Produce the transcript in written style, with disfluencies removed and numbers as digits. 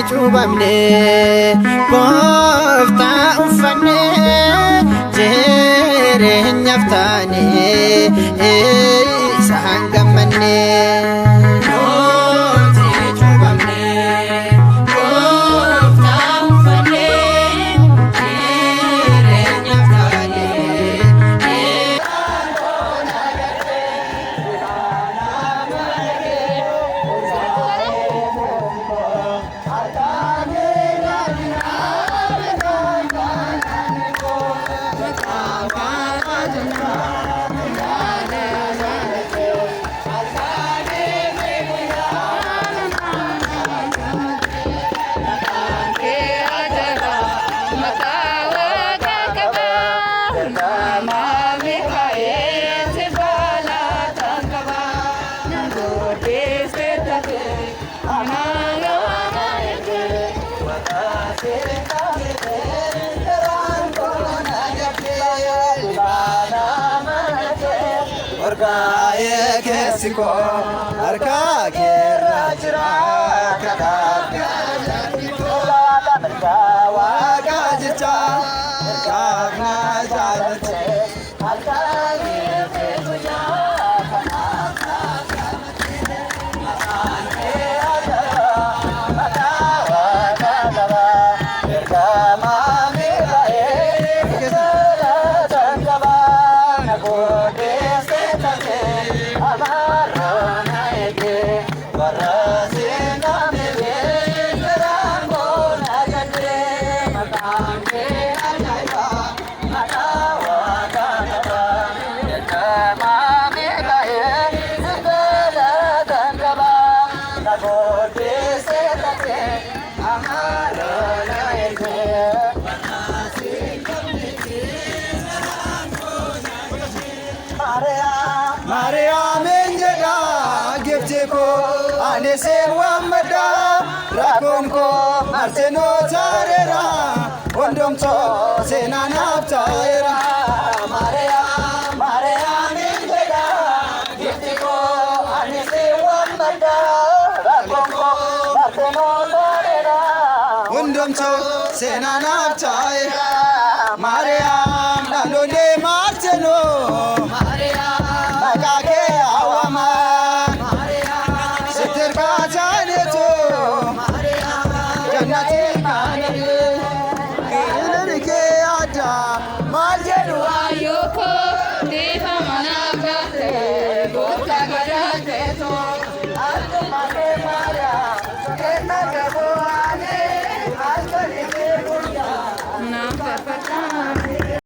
cuubamne gooftaa uffanne jireenyaaf taane isaan gammanne. Orgaye kesiko arka kerra jira kadabga jatikola merga waga jicha merga na jalche arka ke tuja kana ane adara mata waga dara merga ma merae kesala dangaba nagode Maria menjeda giftiko anese wamada rakonko marteno tarera ondom to senanap tarera Maria menjeda giftiko anese wamada rakonko marteno tarera ondom to senanap tarera Maria nalone marteno Maria Magage awaman Maria Sitir kaja